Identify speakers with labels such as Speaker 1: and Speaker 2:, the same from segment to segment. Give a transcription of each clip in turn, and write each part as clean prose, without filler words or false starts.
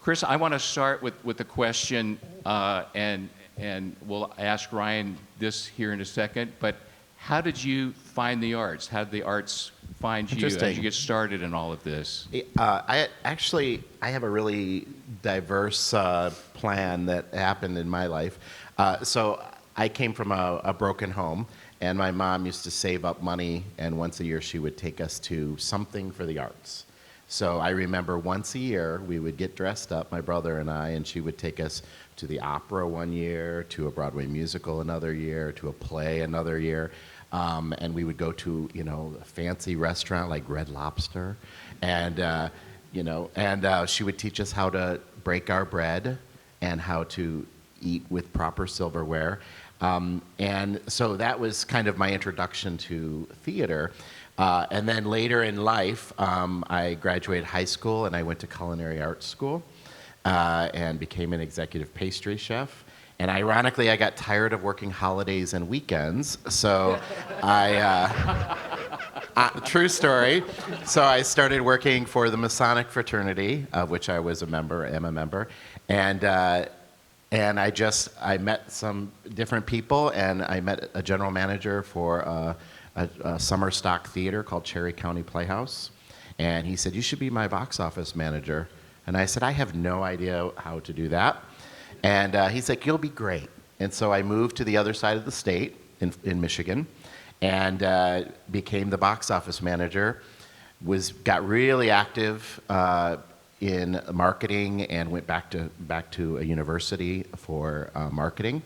Speaker 1: Chris, I want to start with a question, and we'll ask Ryan this here in a second, but how did you find the arts? How did the arts find you as you get started in all of this?
Speaker 2: I have a really diverse plan that happened in my life. So I came from a broken home, and my mom used to save up money, and once a year she would take us to something for the arts. So I remember once a year we would get dressed up, my brother and I, and she would take us to the opera one year, to a Broadway musical another year, to a play another year. And we would go to, a fancy restaurant like Red Lobster, and she would teach us how to break our bread and how to eat with proper silverware. And so that was kind of my introduction to theater. And then later in life, I graduated high school and I went to culinary arts school and became an executive pastry chef. And ironically, I got tired of working holidays and weekends, so true story. So I started working for the Masonic fraternity, of which I was am a member, and I met some different people, and I met a general manager for a summer stock theater called Cherry County Playhouse, and he said, "You should be my box office manager." And I said, "I have no idea how to do that." And he's like, "You'll be great." And so I moved to the other side of the state in Michigan and became the box office manager, got really active in marketing and went back to a university for marketing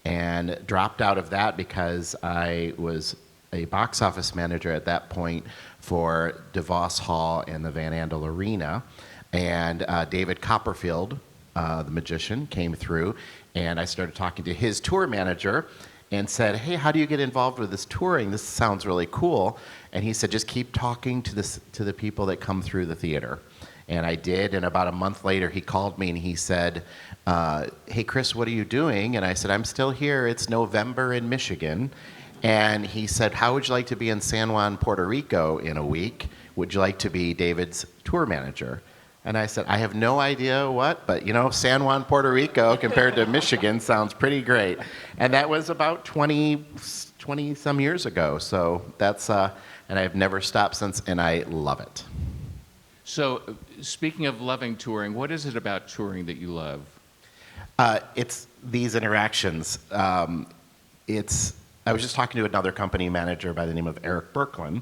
Speaker 2: and dropped out of that because I was a box office manager at that point for DeVos Hall and the Van Andel Arena. And David Copperfield, the magician, came through, and I started talking to his tour manager and said, "Hey, how do you get involved with this touring? This sounds really cool." And he said, "Just keep talking to the people that come through the theater." And I did, and about a month later, he called me and he said, "Hey, Chris, what are you doing?" And I said, "I'm still here. It's November in Michigan." And he said, "How would you like to be in San Juan, Puerto Rico in a week? Would you like to be David's tour manager?" And I said, "I have no idea what, but San Juan, Puerto Rico compared to Michigan sounds pretty great." And that was about 20 some years ago. So that's, and I've never stopped since, and I love it.
Speaker 1: So speaking of loving touring, what is it about touring that you love?
Speaker 2: It's these interactions. I was just talking to another company manager by the name of Eric Berklin,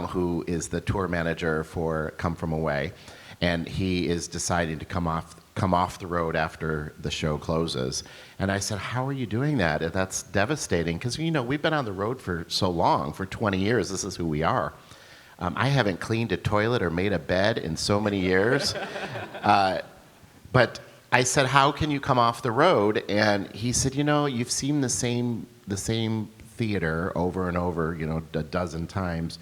Speaker 2: who is the tour manager for Come From Away. And he is deciding to come off the road after the show closes. And I said, "How are you doing that? That's devastating, because we've been on the road for so long, for 20 years. This is who we are. I haven't cleaned a toilet or made a bed in so many years." But I said, "How can you come off the road?" And he said, "You've seen the same theater over and over, a dozen times.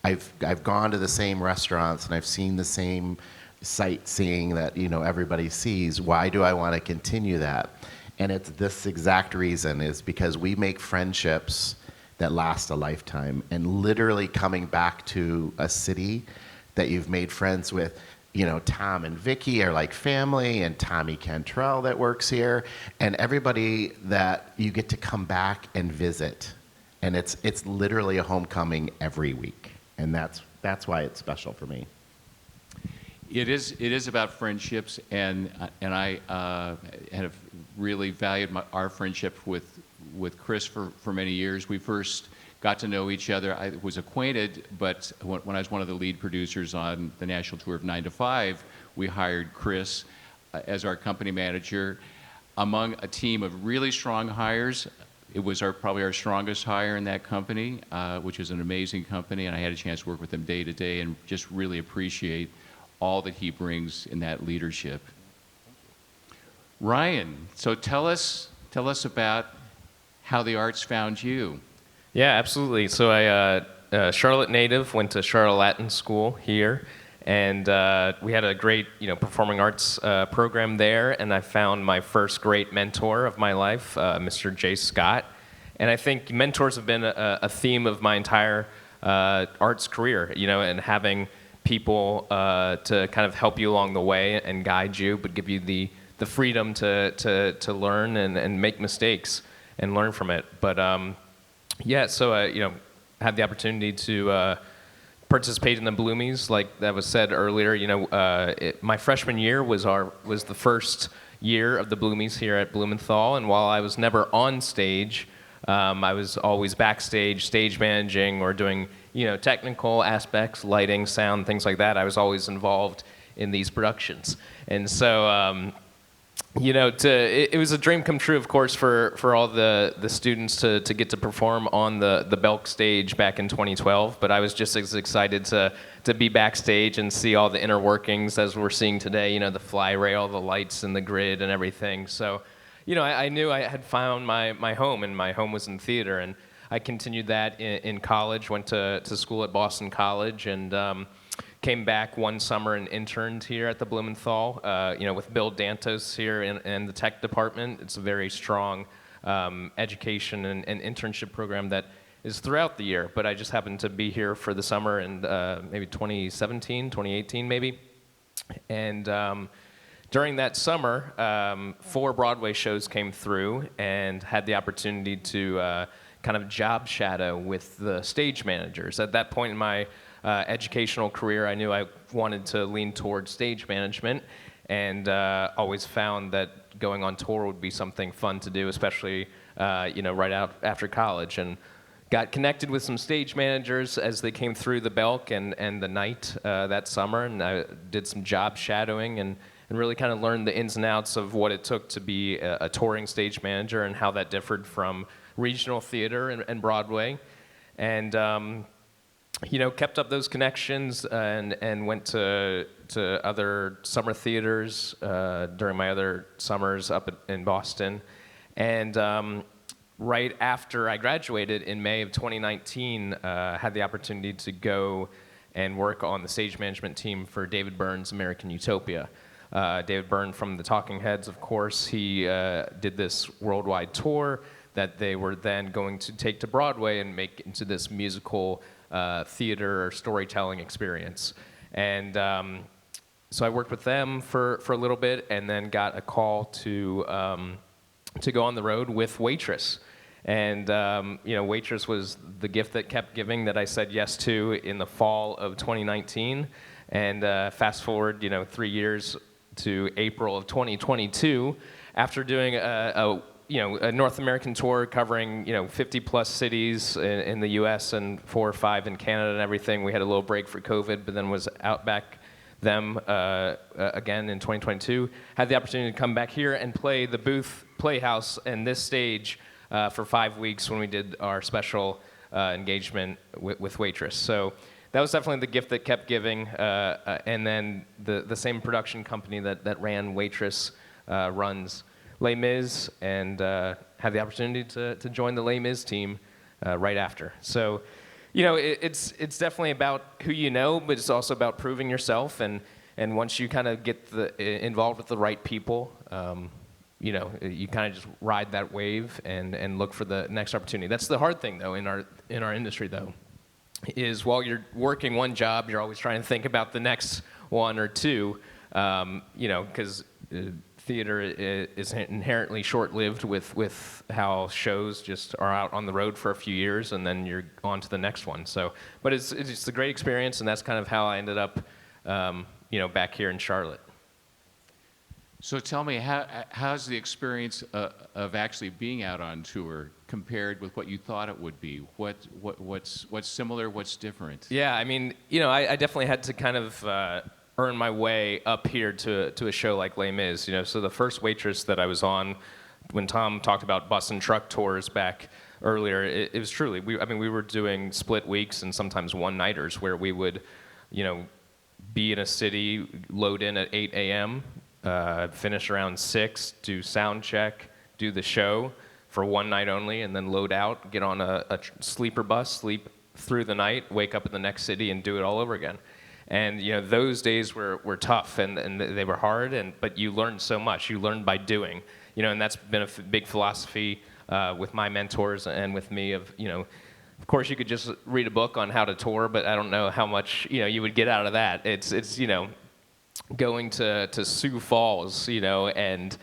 Speaker 2: I've gone to the same restaurants and I've seen the same sightseeing that everybody sees. Why do I want to continue that?" And it's this exact reason, is because we make friendships that last a lifetime. And literally coming back to a city that you've made friends with, Tom and Vicky are like family, and Tommy Cantrell that works here, and everybody that you get to come back and visit. And it's literally a homecoming every week. And that's why it's special for me.
Speaker 1: It is about friendships, and I have really valued our friendship with Chris for many years. We first got to know each other. I was acquainted, but when I was one of the lead producers on the national tour of 9 to 5, we hired Chris as our company manager. Among a team of really strong hires, it was probably our strongest hire in that company, which is an amazing company, and I had a chance to work with him day to day and just really appreciate all that he brings in that leadership. Ryan, so tell us about how the arts found you.
Speaker 3: Yeah, absolutely. So I, Charlotte native, went to Charlotte Latin School here, and we had a great, performing arts program there, and I found my first great mentor of my life, Mr. Jay Scott. And I think mentors have been a theme of my entire arts career, and having people to kind of help you along the way and guide you, but give you the freedom to learn and make mistakes and learn from it. But yeah, so had the opportunity to participate in the Bloomies, like that was said earlier. My freshman year was the first year of the Bloomies here at Blumenthal, and while I was never on stage, I was always backstage, stage managing or doing technical aspects, lighting, sound, things like that. I was always involved in these productions, and so it was a dream come true, of course, for all the students to get to perform on the Belk stage back in 2012. But I was just as excited to be backstage and see all the inner workings as we're seeing today. The fly rail, the lights, and the grid, and everything. So, I knew I had found my home, and my home was in theater. And I continued that in college. Went to school at Boston College, and came back one summer and interned here at the Blumenthal, with Bill Dantos here in the tech department. It's a very strong education and internship program that is throughout the year, but I just happened to be here for the summer and maybe 2017, 2018 maybe. And during that summer, 4 Broadway shows came through and had the opportunity to kind of job shadow with the stage managers. At that point in my educational career, I knew I wanted to lean towards stage management, and always found that going on tour would be something fun to do, especially right out after college. And got connected with some stage managers as they came through the Belk and the night that summer, and I did some job shadowing and really kind of learned the ins and outs of what it took to be a touring stage manager and how that differed from regional theater and Broadway. And kept up those connections and went to other summer theaters during my other summers up in Boston. And right after I graduated in May of 2019, had the opportunity to go and work on the stage management team for David Byrne's American Utopia. David Byrne from the Talking Heads, of course, he did this worldwide tour that they were then going to take to Broadway and make into this musical theater or storytelling experience. And so I worked with them for a little bit, and then got a call to go on the road with Waitress. And Waitress was the gift that kept giving that I said yes to in the fall of 2019. And fast forward 3 years to April of 2022, after doing a North American tour covering 50 plus cities in the U.S. and 4 or 5 in Canada and everything. We had a little break for COVID, but then was out back them again in 2022. Had the opportunity to come back here and play the Booth Playhouse and this stage for 5 weeks when we did our special engagement with Waitress. So that was definitely the gift that kept giving. And then the same production company that ran Waitress runs Les Mis, and had the opportunity to join the Les Mis team right after. So, it's definitely about who you know, but it's also about proving yourself. And once you kind of get involved with the right people, you kind of just ride that wave and look for the next opportunity. That's the hard thing, though, in our industry, though, is while you're working one job, you're always trying to think about the next one or two, because theater is inherently short-lived with how shows just are out on the road for a few years and then you're on to the next one. So, but it's a great experience, and that's kind of how I ended up, back here in Charlotte.
Speaker 1: So tell me, how's the experience of actually being out on tour compared with what you thought it would be? What's similar? What's different?
Speaker 3: Yeah, I mean, I definitely had to kind of earn my way up here to a show like Les Mis. So the first Waitress that I was on, when Tom talked about bus and truck tours back earlier, it was truly, we were doing split weeks and sometimes one-nighters where we would, be in a city, load in at 8 a.m., finish around 6, do sound check, do the show for one night only, and then load out, get on a sleeper bus, sleep through the night, wake up in the next city, and do it all over again. And those days were tough and they were hard, but you learned so much. You learned by doing, and that's been a big philosophy with my mentors and with me of Of course, you could just read a book on how to tour, but I don't know how much you would get out of that. It's going to Sioux Falls, and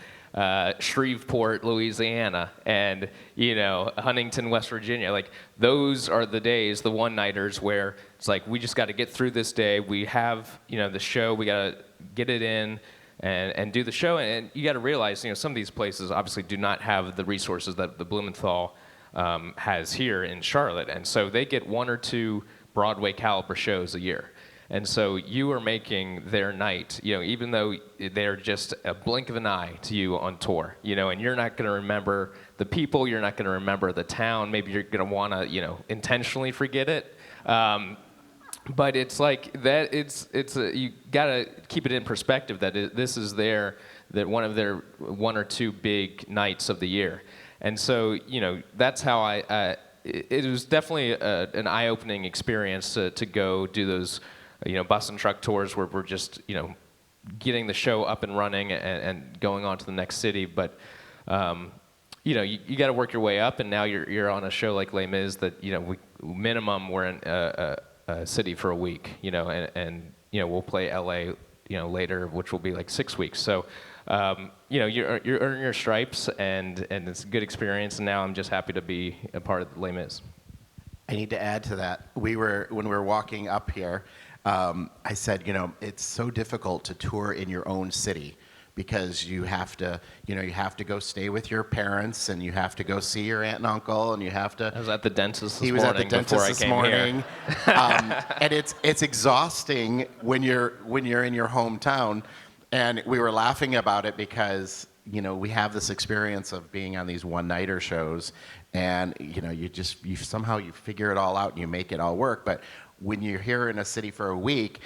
Speaker 3: Shreveport, Louisiana, and Huntington, West Virginia. Like those are the days, the one-nighters where it's like we just got to get through this day. We have the show. We got to get it in and do the show. And you got to realize some of these places obviously do not have the resources that the Blumenthal has here in Charlotte, and so they get 1 or 2 Broadway caliber shows a year. And so you are making their night, even though they're just a blink of an eye to you on tour, and you're not going to remember the people, you're not going to remember the town, maybe you're going to want to, intentionally forget it. But it's like that. You got to keep it in perspective that this is that one of their 1 or 2 big nights of the year, and so that's how it was definitely an eye-opening experience to go do those. Bus and truck tours where we're just, getting the show up and running and going on to the next city. But, you got to work your way up, and now you're on a show like Les Mis that, we're in a city for a week, and we'll play LA, later, which will be like 6 weeks. So, you're earning your stripes, and it's a good experience. And now I'm just happy to be a part of Les Mis.
Speaker 2: I need to add to that. When we were walking up here, I said, it's so difficult to tour in your own city because you have to go stay with your parents, and you have to go see your aunt and uncle, and you have to.
Speaker 3: I was at the dentist this morning.
Speaker 2: He was at the dentist this morning, and it's exhausting when you're in your hometown. And we were laughing about it because we have this experience of being on these one-nighter shows, and you somehow figure it all out and you make it all work. But when you're here in a city for a week,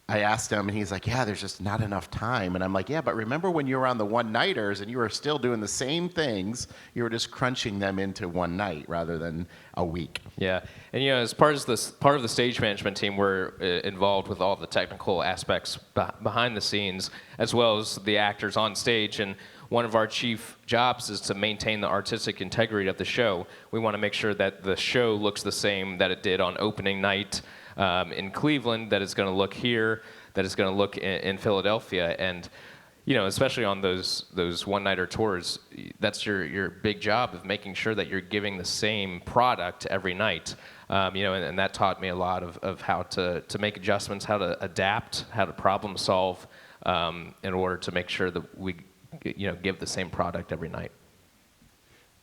Speaker 2: I asked him, and he's like, yeah, there's just not enough time. And I'm like, yeah, but remember when you were on the one-nighters and you were still doing the same things, you were just crunching them into one night rather than a week.
Speaker 3: Yeah, and as part of the stage management team, we're involved with all the technical aspects behind the scenes, as well as the actors on stage. And one of our chief jobs is to maintain the artistic integrity of the show. We want to make sure that the show looks the same that it did on opening night in Cleveland, that it's going to look here, that it's going to look in Philadelphia. And especially on those one-nighter tours, that's your big job of making sure that you're giving the same product every night. And that taught me a lot of how to make adjustments, how to adapt, how to problem solve in order to make sure that we give the same product every night.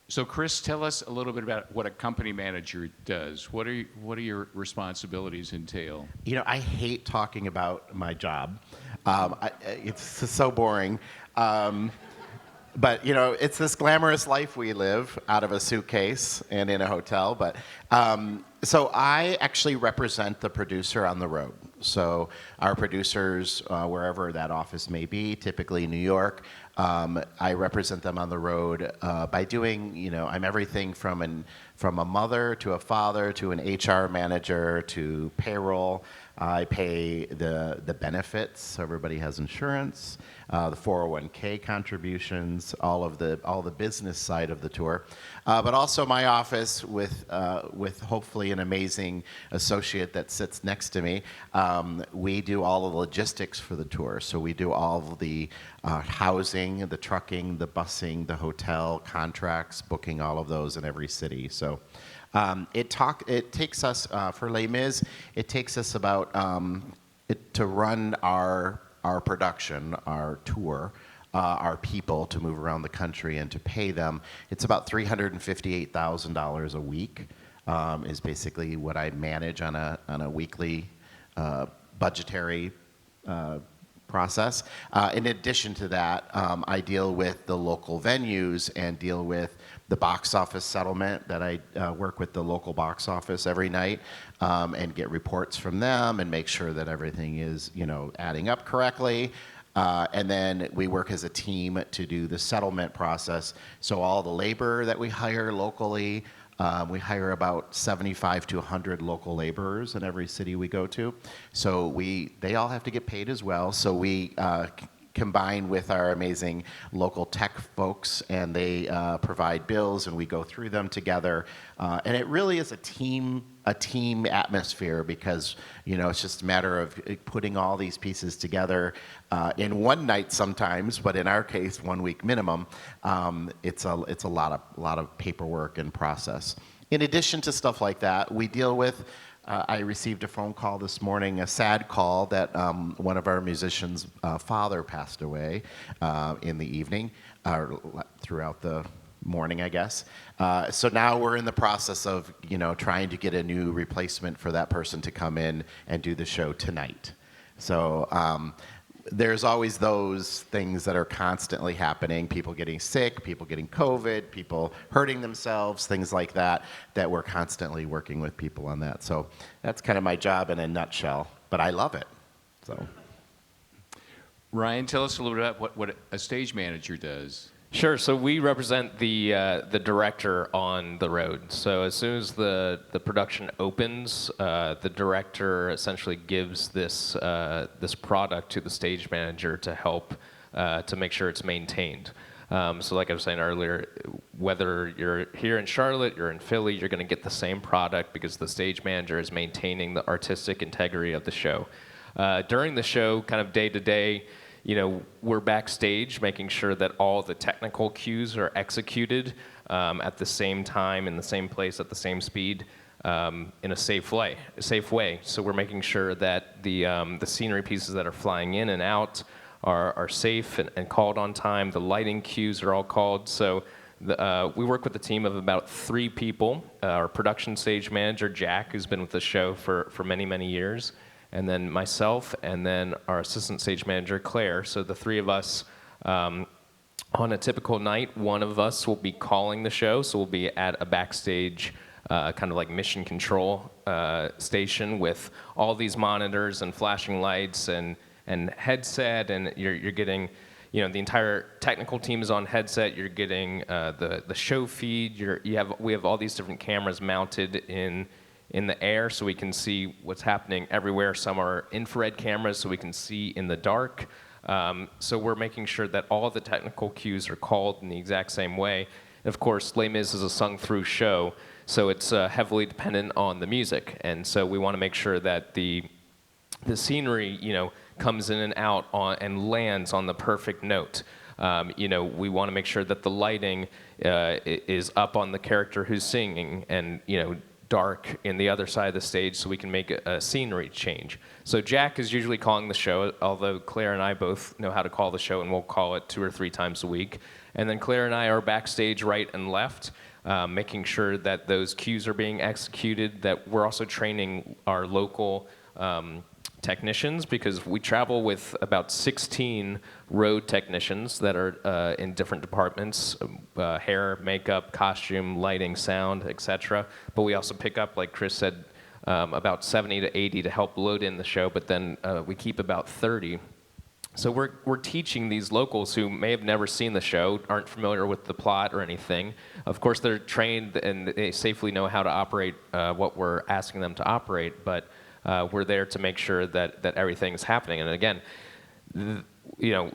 Speaker 1: So Chris, tell us a little bit about what a company manager does. What are your responsibilities entail?
Speaker 2: I hate talking about my job. It's so boring. But it's this glamorous life we live out of a suitcase and in a hotel. But so I actually represent the producer on the road. So our producers, wherever that office may be, typically New York, I represent them on the road by doing, I'm everything from a mother to a father to an HR manager to payroll. I pay the benefits, so everybody has insurance, the 401k contributions, all the business side of the tour, but also my office with hopefully an amazing associate that sits next to me. We do all of the logistics for the tour, so we do all of the housing, the trucking, the busing, the hotel contracts, booking all of those in every city. So. It takes us for Les Mis. It takes us about to run our production, our tour, our people to move around the country and to pay them. It's about $358,000 a week. Is basically what I manage on a weekly budgetary process. In addition to that, I deal with the local venues and deal with the box office settlement that I work with the local box office every night and get reports from them and make sure that everything is adding up correctly. And then we work as a team to do the settlement process. So all the labor that we hire locally, we hire about 75 to 100 local laborers in every city we go to. So they all have to get paid as well. So we combined with our amazing local tech folks, and they provide bills, and we go through them together. And it really is a team atmosphere, because it's just a matter of putting all these pieces together in one night sometimes, but in our case, 1 week minimum. It's a lot of paperwork and process. In addition to stuff like that, we deal with. I received a phone call this morning, a sad call, that one of our musicians' father passed away in the evening, or throughout the morning, I guess. So now we're in the process of, trying to get a new replacement for that person to come in and do the show tonight. So there's always those things that are constantly happening, people getting sick, people getting COVID, people hurting themselves, things like that, that we're constantly working with people on that. So that's kind of my job in a nutshell, but I love it. So,
Speaker 1: Ryan, tell us a little bit about what a stage manager does.
Speaker 3: Sure. So we represent the director on the road. So as soon as the production opens, the director essentially gives this product to the stage manager to help to make sure it's maintained. So like I was saying earlier, whether you're here in Charlotte, you're in Philly, you're going to get the same product because the stage manager is maintaining the artistic integrity of the show. During the show, kind of day to day, we're backstage making sure that all the technical cues are executed at the same time, in the same place, at the same speed, in a safe way. So we're making sure that the scenery pieces that are flying in and out are safe and called on time. The lighting cues are all called. So we work with a team of about 3 people. Our production stage manager, Jack, who's been with the show for many, many years, and then myself, and then our assistant stage manager, Claire. So the 3 of us, on a typical night, one of us will be calling the show. So we'll be at a backstage kind of like mission control station with all these monitors and flashing lights and headset, and you're getting, the entire technical team is on headset. You're getting the show feed. We have all these different cameras mounted in the air, so we can see what's happening everywhere. Some are infrared cameras, so we can see in the dark. So we're making sure that all the technical cues are called in the exact same way. And of course, Les Mis is a sung-through show, so it's heavily dependent on the music. And so we want to make sure that the scenery, comes in and out and lands on the perfect note. We want to make sure that the lighting is up on the character who's singing, and dark in the other side of the stage, so we can make a scenery change. So Jack is usually calling the show, although Claire and I both know how to call the show, and we'll call it 2 or 3 times a week. And then Claire and I are backstage right and left, making sure that those cues are being executed, that we're also training our local technicians, because we travel with about 16 road technicians that are in different departments, hair, makeup, costume, lighting, sound, etc. But we also pick up, like Chris said, about 70 to 80 to help load in the show, but then we keep about 30. So we're teaching these locals who may have never seen the show, aren't familiar with the plot or anything. Of course, they're trained and they safely know how to operate what we're asking them to operate, but we're there to make sure that everything's happening. And again,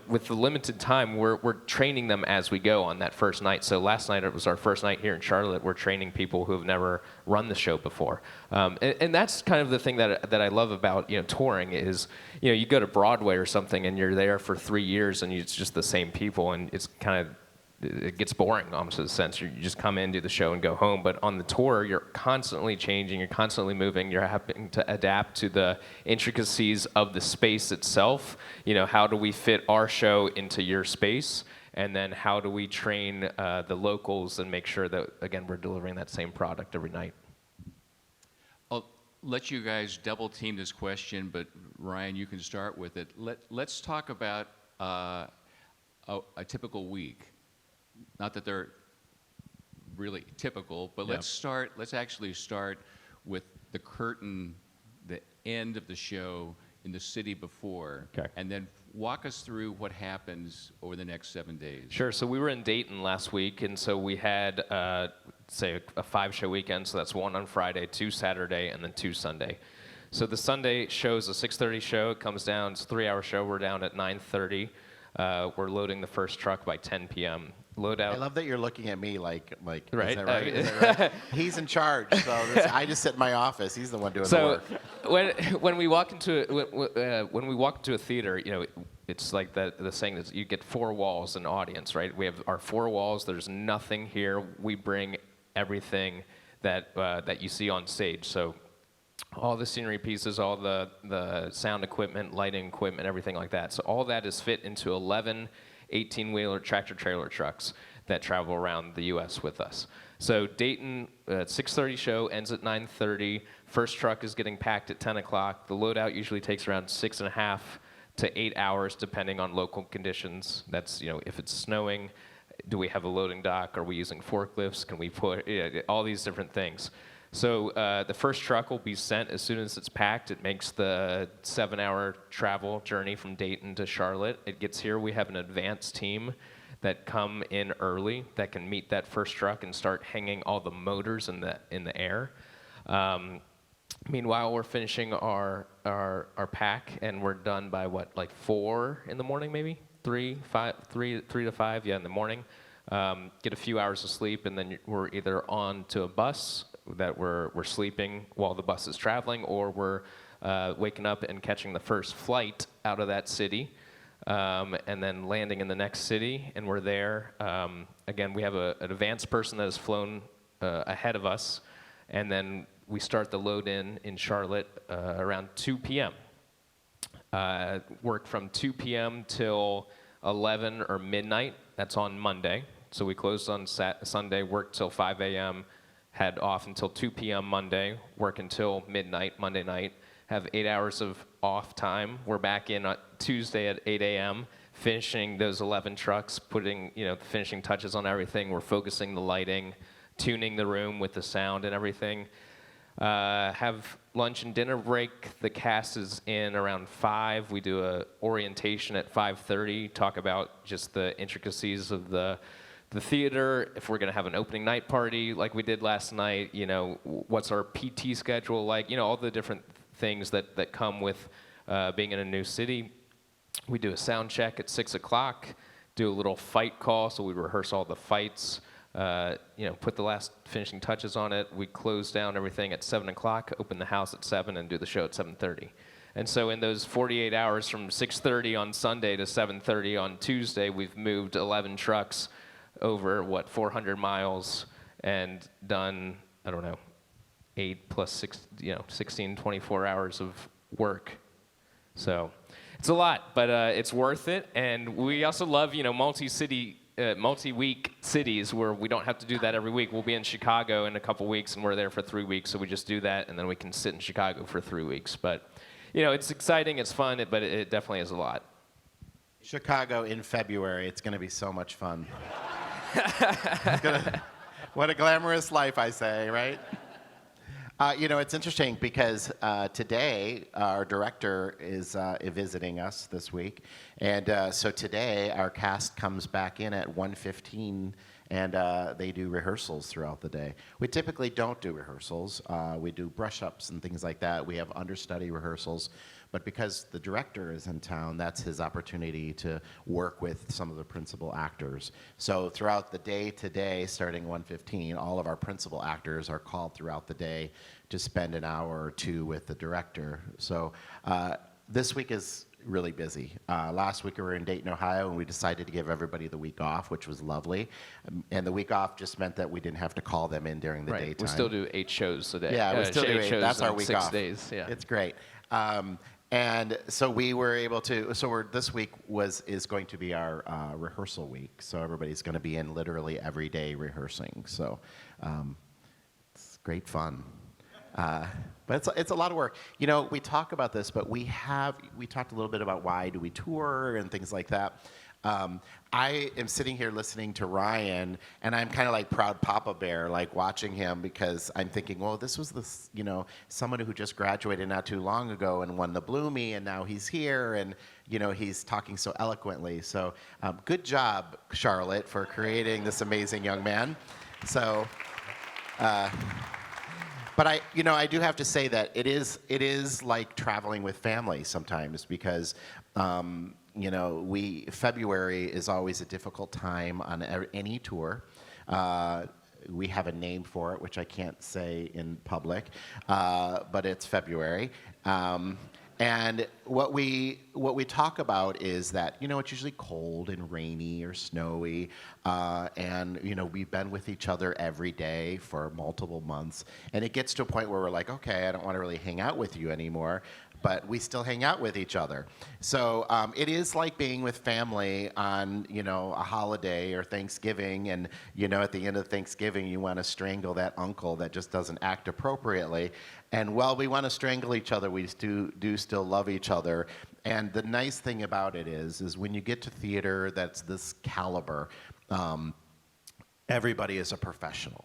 Speaker 3: with the limited time, we're training them as we go on that first night. So last night, it was our first night here in Charlotte. We're training people who have never run the show before. And that's kind of the thing that I love about touring is, you go to Broadway or something and you're there for 3 years and it's just the same people, and it's kind of, it gets boring almost in a sense. You just come in, do the show, and go home. But on the tour, you're constantly changing, you're constantly moving, you're having to adapt to the intricacies of the space itself. How do we fit our show into your space? And then how do we train the locals and make sure that, again, we're delivering that same product every night?
Speaker 1: I'll let you guys double team this question, but Ryan, you can start with it. Let's talk about a typical week. Not that they're really typical, but let's actually start with the curtain, the end of the show in the city before,
Speaker 3: okay,
Speaker 1: and then walk us through what happens over the next 7 days.
Speaker 3: Sure. So we were in Dayton last week, and so we had, say, a 5-show weekend. So that's 1 on Friday, 2 Saturday, and then 2 Sunday. So the Sunday show is a 6:30 show. It comes down, it's a 3-hour show. We're down at 9:30. We're loading the first truck by 10 p.m. Load out.
Speaker 2: I love that you're looking at me like
Speaker 3: Right.
Speaker 2: Is that right? Is that right? He's in charge, so I just sit in my office. He's the one doing the
Speaker 3: So
Speaker 2: work.
Speaker 3: when we walk into a theater, it's like the saying is you get four walls in audience, right? We have our four walls. There's nothing here. We bring everything that you see on stage. So all the scenery pieces, all the sound equipment, lighting equipment, everything like that. So all that is fit into 11 18-wheeler tractor-trailer trucks that travel around the U.S. with us. So Dayton, 6:30 show, ends at 9:30. First truck is getting packed at 10 o'clock. The loadout usually takes around 6.5 to 8 hours, depending on local conditions. That's, if it's snowing, do we have a loading dock? Are we using forklifts? Can we put, all these different things. So the first truck will be sent as soon as it's packed. It makes the 7-hour travel journey from Dayton to Charlotte. It gets here. We have an advance team that come in early that can meet that first truck and start hanging all the motors in the air. Meanwhile, we're finishing our pack, and we're done by like 4 in the morning, maybe 3 to 5, in the morning. Get a few hours of sleep, and then we're either on to a bus that we're sleeping while the bus is traveling, or we're waking up and catching the first flight out of that city, and then landing in the next city, and we're there. Again, we have an advanced person that has flown ahead of us, and then we start the load in Charlotte around 2 p.m. Work from 2 p.m. till 11 or midnight. That's on Monday. So we closed on Sunday, worked till 5 a.m., had off until 2 p.m. Monday, work until midnight Monday night, have 8 hours of off time. We're back in on Tuesday at 8 a.m., finishing those 11 trucks, putting the finishing touches on everything. We're focusing the lighting, tuning the room with the sound and everything. Have lunch and dinner break. The cast is in around 5. We do a orientation at 5:30, talk about just the intricacies of the theater, if we're going to have an opening night party like we did last night, what's our PT schedule like, all the different things that come with being in a new city. We do a sound check at 6 o'clock, do a little fight call, so we rehearse all the fights, put the last finishing touches on it. We close down everything at 7 o'clock, open the house at 7, and do the show at 7:30. And so in those 48 hours from 6:30 on Sunday to 7:30 on Tuesday, we've moved 11 trucks over 400 miles and done 8 plus 6 16 24 hours of work. So it's a lot, but it's worth it. And we also love multi-week cities where we don't have to do that every week. We'll be in Chicago in a couple weeks, and we're there for 3 weeks, so we just do that, and then we can sit in Chicago for 3 weeks. But it's exciting, it's fun, but it definitely is a lot.
Speaker 2: Chicago in February. It's going to be so much fun. What a glamorous life, I say, right? It's interesting because today our director is visiting us this week, and so today our cast comes back in at 1:15, and they do rehearsals throughout the day. We typically don't do rehearsals. We do brush-ups and things like that. We have understudy rehearsals, but because the director is in town, that's his opportunity to work with some of the principal actors. So throughout the day today, starting 1:15, all of our principal actors are called throughout the day to spend an hour or two with the director. So this week is really busy. Last week we were in Dayton, Ohio, and we decided to give everybody the week off, which was lovely. And the week off just meant that we didn't have to call them in during the daytime.
Speaker 3: We still do 8 shows a day.
Speaker 2: Yeah, we still do 8. That's our week
Speaker 3: 6
Speaker 2: off.
Speaker 3: days. Yeah,
Speaker 2: it's great. And so we were able to. So this week is going to be our rehearsal week. So everybody's going to be in literally every day rehearsing. So it's great fun. But it's a lot of work. We talk about this, but we talked a little bit about why do we tour and things like that. I am sitting here listening to Ryan, and I'm kind of like proud Papa Bear, like watching him, because I'm thinking, well, this was someone who just graduated not too long ago and won the Bloomie, and now he's here, and he's talking so eloquently. So good job, Charlotte, for creating this amazing young man. So. But I do have to say that it is like traveling with family sometimes, because February is always a difficult time on any tour. We have a name for it, which I can't say in public, but it's February. And what we talk about is that it's usually cold and rainy or snowy, and we've been with each other every day for multiple months, and it gets to a point where we're like, okay, I don't want to really hang out with you anymore, but we still hang out with each other. So it is like being with family on a holiday or Thanksgiving, and at the end of Thanksgiving you want to strangle that uncle that just doesn't act appropriately. And while we want to strangle each other, we do still love each other. And the nice thing about it is when you get to theater that's this caliber, everybody is a professional,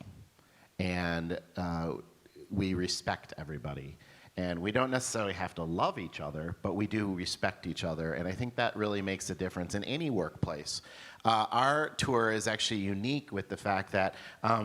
Speaker 2: and we respect everybody. And we don't necessarily have to love each other, but we do respect each other. And I think that really makes a difference in any workplace. Our tour is actually unique with the fact that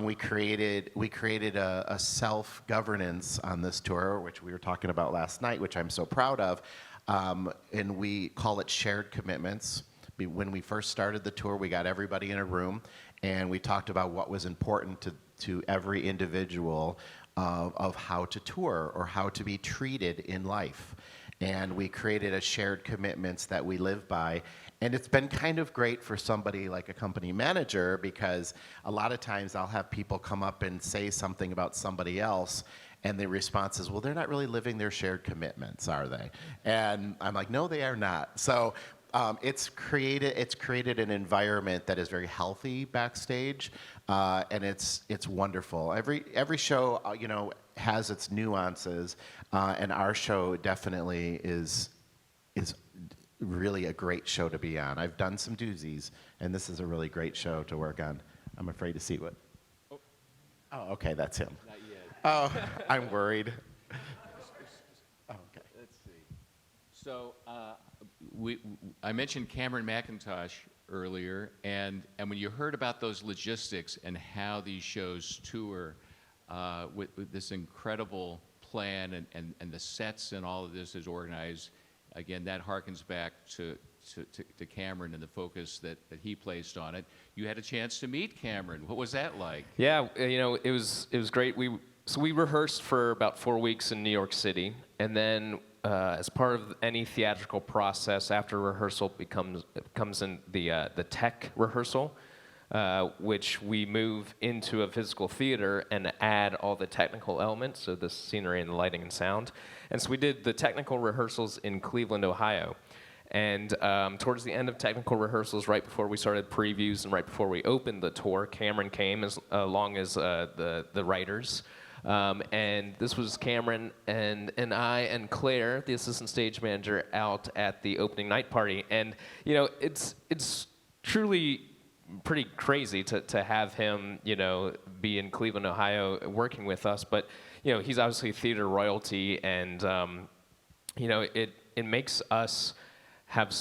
Speaker 2: we created a self-governance on this tour, which we were talking about last night, which I'm so proud of. And we call it shared commitments. When we first started the tour, we got everybody in a room, and we talked about what was important to every individual of how to tour or how to be treated in life. And we created a shared commitments that we live by. And it's been kind of great for somebody like a company manager, because a lot of times I'll have people come up and say something about somebody else, and the response is, well, they're not really living their shared commitments, are they? And I'm like, no, they are not. So it's created an environment that is very healthy backstage, and it's wonderful. Every show has its nuances, and our show definitely is really a great show to be on. I've done some doozies, and this is a really great show to work on. I'm afraid to see what. Oh, okay, that's him.
Speaker 1: Not yet.
Speaker 2: Oh, I'm worried. Oh, okay.
Speaker 1: Let's see. So I mentioned Cameron McIntosh earlier, and when you heard about those logistics and how these shows tour with this incredible plan and the sets and all of this is organized, again, that harkens back to Cameron and the focus that he placed on it. You had a chance to meet Cameron. What was that like?
Speaker 3: Yeah, it was great. We rehearsed for about 4 weeks in New York City, and then as part of any theatrical process, after rehearsal comes in the tech rehearsal, which we move into a physical theater and add all the technical elements, so the scenery and the lighting and sound. And so we did the technical rehearsals in Cleveland, Ohio. And towards the end of technical rehearsals, right before we started previews and right before we opened the tour, Cameron came along as the writers. And this was Cameron and I and Claire, the assistant stage manager, out at the opening night party. And it's truly pretty crazy to have him be in Cleveland, Ohio, working with us. But he's obviously theater royalty, and it makes us have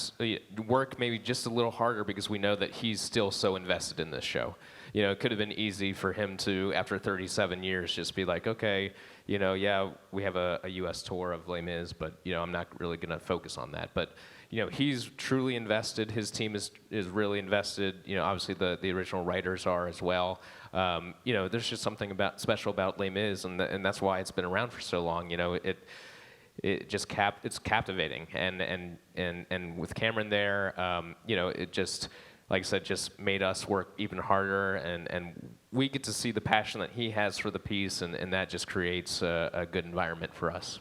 Speaker 3: work maybe just a little harder because we know that he's still so invested in this show. It could have been easy for him to, after 37 years, just be like, okay, yeah, we have a U.S. tour of Les Mis, but I'm not really going to focus on that. But he's truly invested. His team is really invested. Obviously the original writers are as well. There's just something special about Les Mis, and that's why it's been around for so long. It's captivating, and with Cameron there, it just, like I said, just made us work even harder, and we get to see the passion that he has for the piece, and that just creates a good environment for us.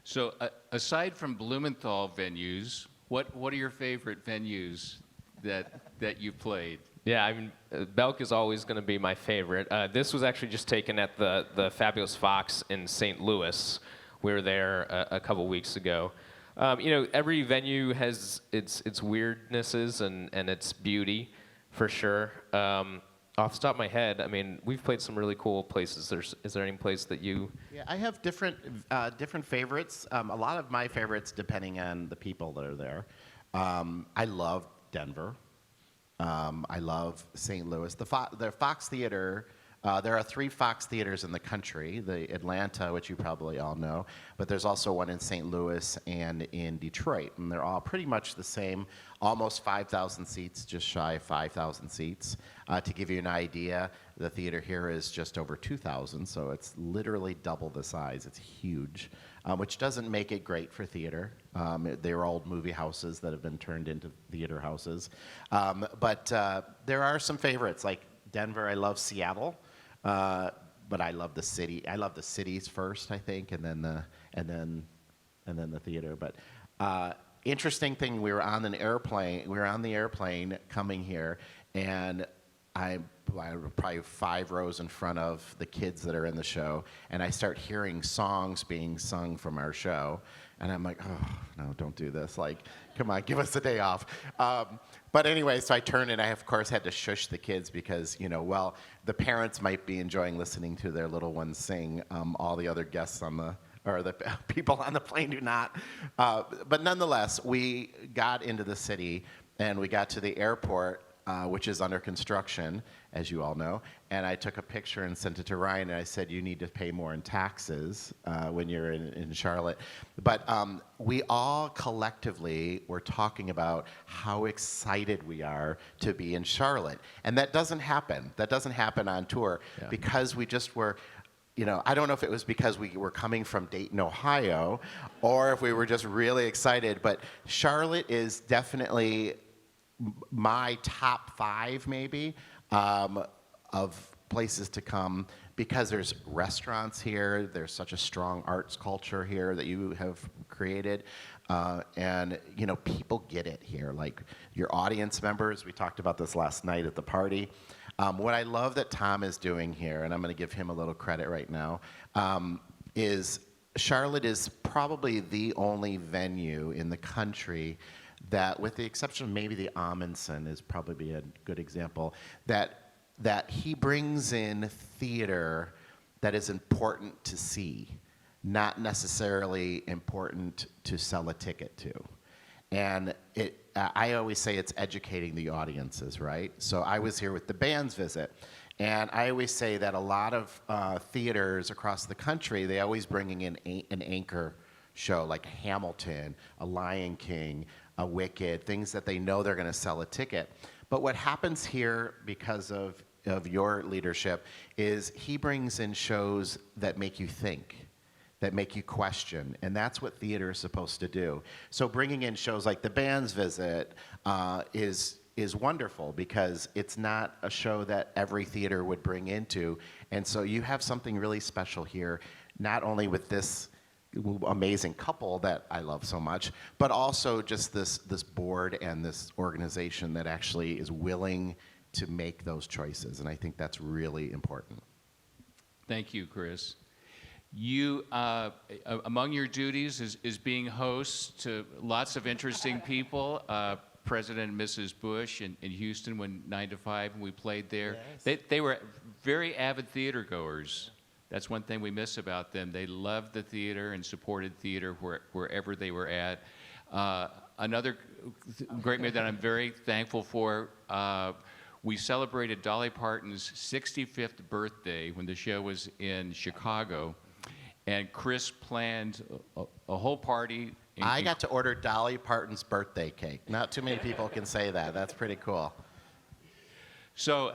Speaker 1: So aside from Blumenthal venues, what are your favorite venues that you played?
Speaker 3: Yeah, Belk is always going to be my favorite. This was actually just taken at the Fabulous Fox in St. Louis. We were there a couple weeks ago. Every venue has its weirdnesses and its beauty, for sure. Off the top of my head, we've played some really cool places. Is there any place that you?
Speaker 2: Yeah, I have different favorites. A lot of my favorites, depending on the people that are there. I love Denver. I love St. Louis. The Fox Theater There are 3 Fox theaters in the country, the Atlanta, which you probably all know, but there's also one in St. Louis and in Detroit, and they're all pretty much the same, almost 5,000 seats, just shy of 5,000 seats. To give you an idea, the theater here is just over 2,000, so it's literally double the size. It's huge, which doesn't make it great for theater. They're old movie houses that have been turned into theater houses. But there are some favorites, like Denver. I love Seattle, but I love the city. I love the cities first, I think, and then the theater. But interesting thing, we were on the airplane coming here, and I'm probably 5 rows in front of the kids that are in the show, and I start hearing songs being sung from our show, and I'm like, oh, no, don't do this. Like, come on, give us a day off. But anyway, so I turned, and I, of course, had to shush the kids because, well, the parents might be enjoying listening to their little ones sing. All the other guests or the people on the plane do not. But nonetheless, we got into the city, and we got to the airport, which is under construction, as you all know. And I took a picture and sent it to Ryan, and I said, you need to pay more in taxes when you're in Charlotte. But we all collectively were talking about how excited we are to be in Charlotte. And that doesn't happen. That doesn't happen on tour because we just were, I don't know if it was because we were coming from Dayton, Ohio, or if we were just really excited. But Charlotte is definitely my top 5 maybe of places to come because there's restaurants here, there's such a strong arts culture here that you have created, and people get it here, like your audience members. We talked about this last night at the party. What I love that Tom is doing here, and I'm going to give him a little credit right now, is Charlotte is probably the only venue in the country that, with the exception of maybe the Amundsen is probably a good example, that he brings in theater that is important to see, not necessarily important to sell a ticket to. And I always say it's educating the audiences, right? So I was here with the band's visit, and I always say that a lot of theaters across the country, they always bringing in an anchor show like Hamilton, a Lion King, a Wicked, things that they know they're going to sell a ticket. But what happens here because of your leadership is he brings in shows that make you think, that make you question, and that's what theater is supposed to do. So bringing in shows like The Band's Visit is wonderful because it's not a show that every theater would bring into, and so you have something really special here, not only with this amazing couple that I love so much, but also just this board and this organization that actually is willing to make those choices, and I think that's really important.
Speaker 1: Thank you, Chris. You, among your duties is being host to lots of interesting people. President and Mrs. Bush in Houston when 9 to 5, and we played there. Yes. They were very avid theater goers. That's one thing we miss about them. They loved the theater and supported theater wherever they were at. Another great man that I'm very thankful for, we celebrated Dolly Parton's 65th birthday when the show was in Chicago, and Chris planned a whole party.
Speaker 2: I got to order Dolly Parton's birthday cake. Not too many people can say that. That's pretty cool.
Speaker 1: So,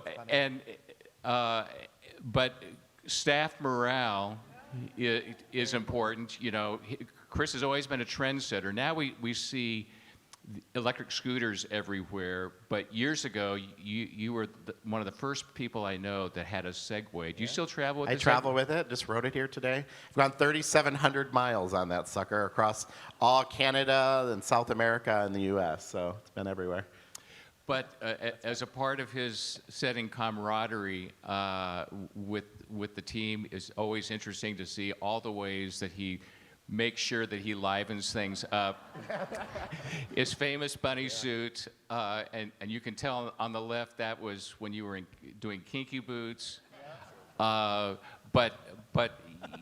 Speaker 1: but staff morale is important. Chris has always been a trendsetter. Now we see electric scooters everywhere, but years ago you were one of the first people I know that had a Segway. Do you still travel with it? I
Speaker 2: travel with it. Just rode it here today. I've gone 3,700 miles on that sucker across all Canada and South America and the U.S., so it's been everywhere.
Speaker 1: But as a part of his setting camaraderie with the team, it's always interesting to see all the ways that he makes sure that he livens things up. His famous bunny suit, and you can tell on the left that was when you were doing Kinky Boots. But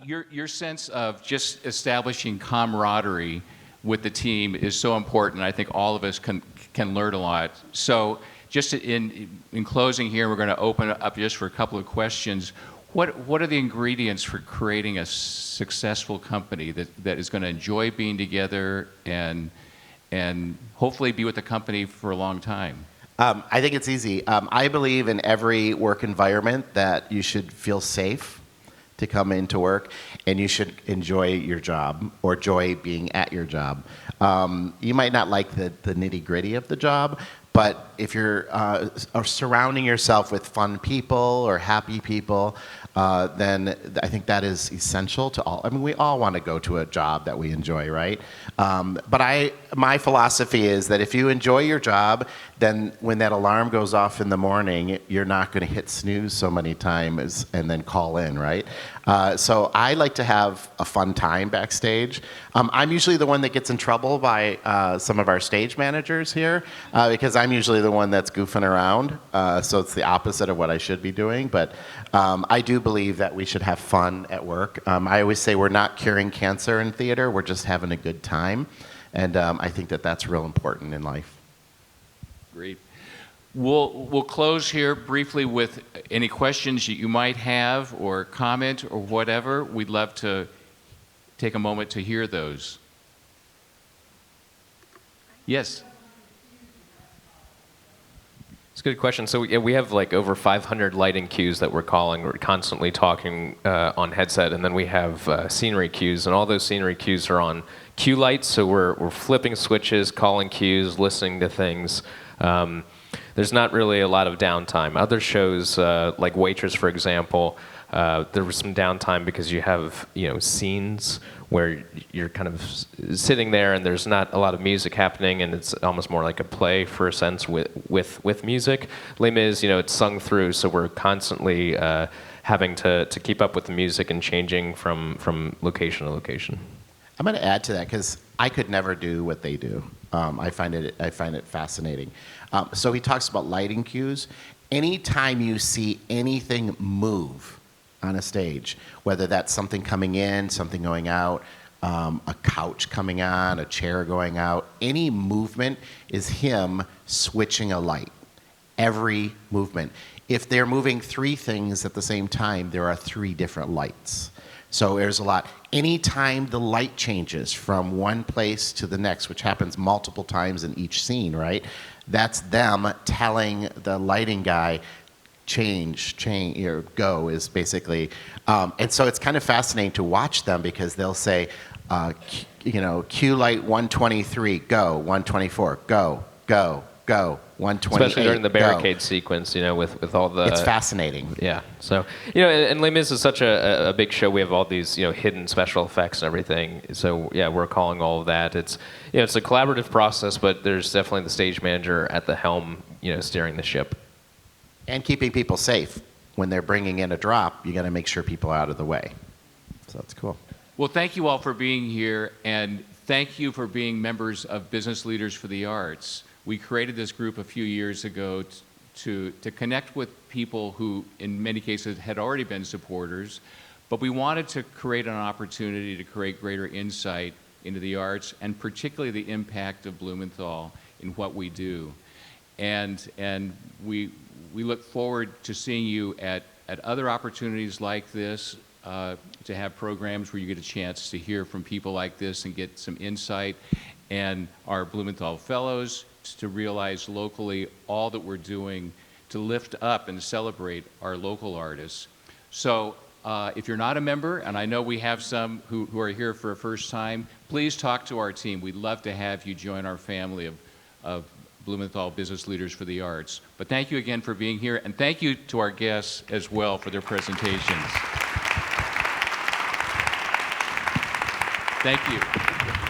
Speaker 1: your sense of just establishing camaraderie with the team is so important. I think all of us can learn a lot. So just in closing here, we're going to open it up just for a couple of questions. What are the ingredients for creating a successful company that is going to enjoy being together and hopefully be with the company for a long time?
Speaker 2: I think it's easy. I believe in every work environment that you should feel safe to come into work, and you should enjoy your job or enjoy being at your job. You might not like the nitty-gritty of the job, but if you're surrounding yourself with fun people or happy people, then I think that is essential to all. I mean, we all want to go to a job that we enjoy, right? But my philosophy is that if you enjoy your job, then when that alarm goes off in the morning, you're not going to hit snooze so many times and then call in, right? So I like to have a fun time backstage. I'm usually the one that gets in trouble by some of our stage managers here because I'm usually the one that's goofing around. So it's the opposite of what I should be doing. But I do believe that we should have fun at work. I always say we're not curing cancer in theater. We're just having a good time. And I think that that's real important in life.
Speaker 1: Great. We'll close here briefly with any questions that you might have or comment or whatever. We'd love to take a moment to hear those. Yes.
Speaker 3: It's a good question. So we have like over 500 lighting cues that we're calling. We're constantly talking on headset, and then we have scenery cues, and all those scenery cues are on cue lights. So we're flipping switches, calling cues, listening to things. There's not really a lot of downtime. Other shows, like Waitress, for example, there was some downtime because you have scenes where you're kind of sitting there and there's not a lot of music happening, and it's almost more like a play for a sense with music. Les Mis, it's sung through, so we're constantly having to keep up with the music and changing from location to location.
Speaker 2: I'm going to add to that because I could never do what they do. I find it fascinating. So he talks about lighting cues. Anytime you see anything move on a stage, whether that's something coming in, something going out, a couch coming on, a chair going out, any movement is him switching a light. Every movement. If they're moving 3 things at the same time, there are 3 different lights. So there's a lot. Anytime the light changes from one place to the next, which happens multiple times in each scene, right? That's them telling the lighting guy, change, or go is basically. And so it's kind of fascinating to watch them because they'll say, cue light 123, go, 124, go, 128,
Speaker 3: especially during the barricade
Speaker 2: go.
Speaker 3: Sequence, with all the.
Speaker 2: It's fascinating.
Speaker 3: Yeah. So, and Les Mis is such a big show. We have all these, hidden special effects and everything. So, yeah, we're calling all of that. It's, it's a collaborative process, but there's definitely the stage manager at the helm, steering the ship.
Speaker 2: And keeping people safe. When they're bringing in a drop, you got to make sure people are out of the way. So that's cool.
Speaker 1: Well, thank you all for being here, and thank you for being members of Business Leaders for the Arts. We created this group a few years ago to connect with people who, in many cases, had already been supporters, but we wanted to create an opportunity to create greater insight into the arts, and particularly the impact of Blumenthal in what we do. And we look forward to seeing you at other opportunities like this, to have programs where you get a chance to hear from people like this and get some insight, and our Blumenthal Fellows to realize locally all that we're doing to lift up and celebrate our local artists. So if you're not a member, and I know we have some who are here for a first time, please talk to our team. We'd love to have you join our family of Blumenthal Business Leaders for the Arts. But thank you again for being here, and thank you to our guests as well for their presentations. Thank you.